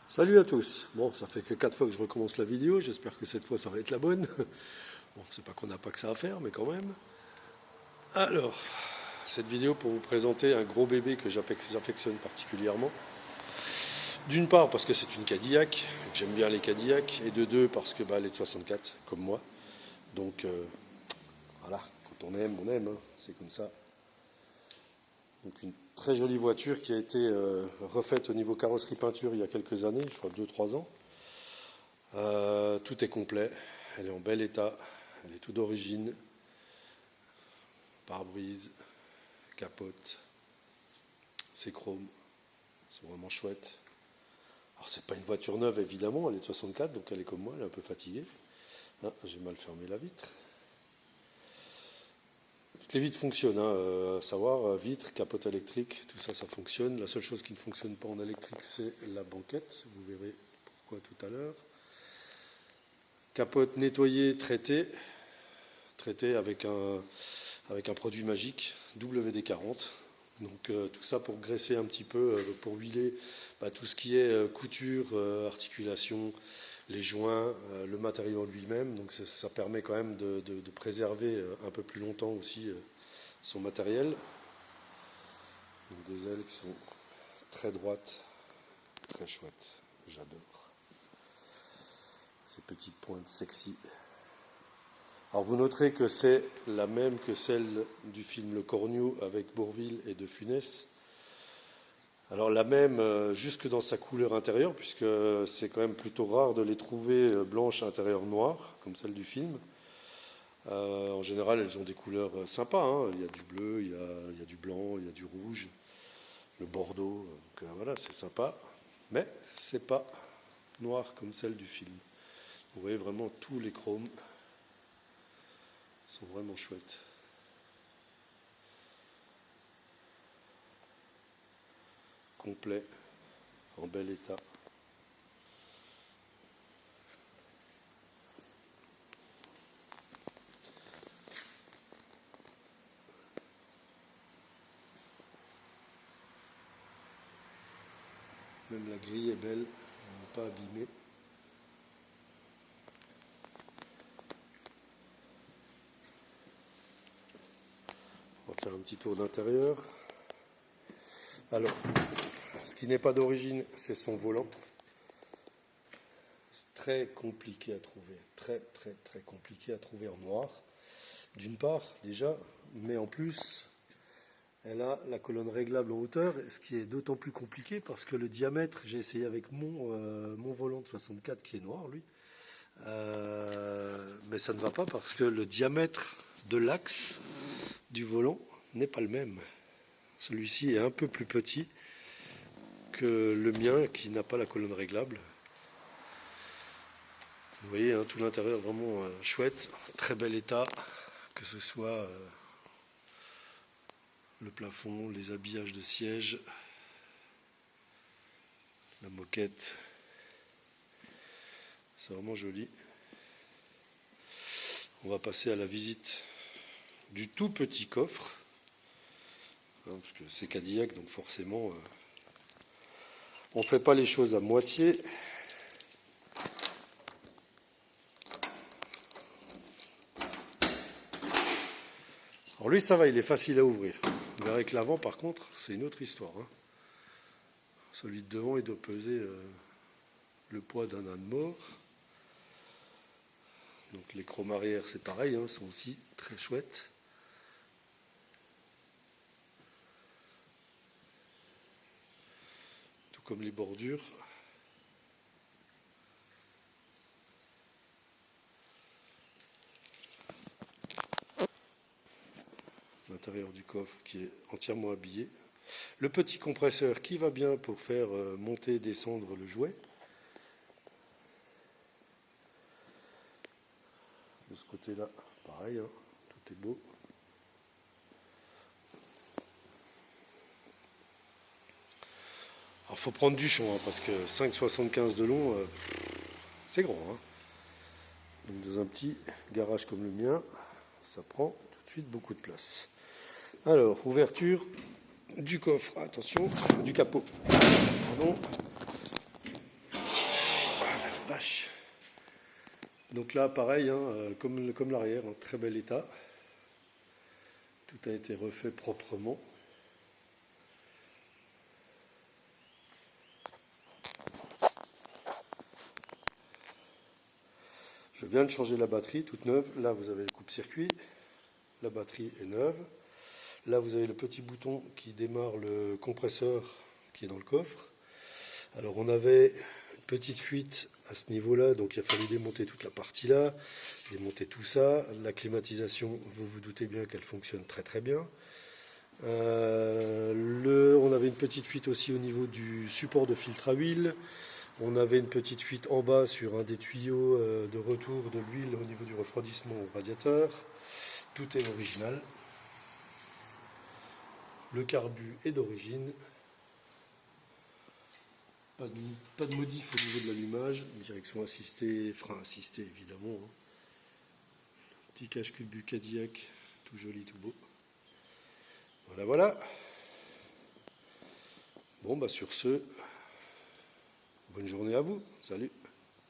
Salut à tous. Bon, ça fait que 4 fois que je recommence la vidéo. J'espère que cette fois ça va être la bonne. Bon, c'est pas qu'on n'a pas que ça à faire, mais quand même. Alors, cette vidéo pour vous présenter un gros bébé que j'affectionne particulièrement. D'une part parce que c'est une Cadillac, et que j'aime bien les Cadillacs, et de deux parce que elle est de 64, comme moi. Donc, voilà, quand on aime, hein, c'est comme ça. Donc une très jolie voiture qui a été refaite au niveau carrosserie peinture il y a quelques années, je crois 2-3 ans. Tout est complet, elle est en bel état, elle est toute d'origine. Pare-brise, capote, c'est chrome, c'est vraiment chouette. Alors c'est pas une voiture neuve évidemment, elle est de 64 donc elle est comme moi, elle est un peu fatiguée. Ah, j'ai mal fermé la vitre. Toutes les vitres fonctionnent, à savoir vitres, capote électrique, tout ça, ça fonctionne. La seule chose qui ne fonctionne pas en électrique, c'est la banquette. Vous verrez pourquoi tout à l'heure. Capote nettoyée, traitée avec un produit magique, WD-40. Donc tout ça pour graisser un petit peu, pour huiler tout ce qui est couture, articulation, les joints, le matériau lui-même. Donc ça permet quand même de préserver un peu plus longtemps aussi son matériel. Donc des ailes qui sont très droites, très chouettes, j'adore. Ces petites pointes sexy. Alors vous noterez que c'est la même que celle du film Le Corneau avec Bourvil et De Funès. Alors la même jusque dans sa couleur intérieure, puisque c'est quand même plutôt rare de les trouver blanches intérieures noires, comme celle du film. En général, elles ont des couleurs sympas, hein. Il y a du bleu, il y a du blanc, il y a du rouge, le bordeaux. Donc voilà, c'est sympa. Mais c'est pas noir comme celle du film. Vous voyez vraiment tous les chromes sont vraiment chouettes. Complet, en bel état. Même la grille est belle, elle n'est pas abîmée. On va faire un petit tour d'intérieur. Alors, ce qui n'est pas d'origine, c'est son volant. C'est très compliqué à trouver, très compliqué à trouver en noir. D'une part, déjà, mais en plus, elle a la colonne réglable en hauteur, ce qui est d'autant plus compliqué parce que le diamètre, j'ai essayé avec mon volant de 64 qui est noir, lui, mais ça ne va pas parce que le diamètre de l'axe du volant n'est pas le même. Celui-ci est un peu plus petit que le mien qui n'a pas la colonne réglable. Vous voyez, hein, tout l'intérieur vraiment chouette, très bel état, que ce soit le plafond, les habillages de siège, la moquette. C'est vraiment joli. On va passer à la visite du tout petit coffre. Parce que c'est Cadillac, donc forcément, on ne fait pas les choses à moitié. Alors lui, ça va, il est facile à ouvrir. Vous verrez que l'avant, par contre, c'est une autre histoire. Hein. Celui de devant, il doit peser le poids d'un âne mort. Donc les chromes arrière, c'est pareil, hein, sont aussi très chouettes. Tout comme les bordures. L'intérieur du coffre qui est entièrement habillé. Le petit compresseur qui va bien pour faire monter et descendre le jouet. De ce côté-là, pareil, hein, tout est beau. Alors, faut prendre du champ, hein, parce que 5,75 de long, c'est grand. Hein. Donc, dans un petit garage comme le mien, ça prend tout de suite beaucoup de place. Alors, ouverture du coffre, attention, du capot. Pardon. vache. Donc là, pareil, hein, comme l'arrière, en très bel état. Tout a été refait proprement. Je viens de changer la batterie, toute neuve. Là, vous avez le coupe-circuit. La batterie est neuve. Là, vous avez le petit bouton qui démarre le compresseur qui est dans le coffre. Alors, on avait une petite fuite à ce niveau-là, donc il a fallu démonter toute la partie là, démonter tout ça. La climatisation, vous vous doutez bien qu'elle fonctionne très très bien. On avait une petite fuite aussi au niveau du support de filtre à huile. On avait une petite fuite en bas sur un des tuyaux de retour de l'huile au niveau du refroidissement au radiateur. Tout est original. Le carbu est d'origine. Pas de modif au niveau de l'allumage. Direction assistée, frein assisté évidemment. Petit cache-culbut Cadillac, tout joli, tout beau. Voilà, voilà. Bon, bah sur ce, bonne journée à vous. Salut.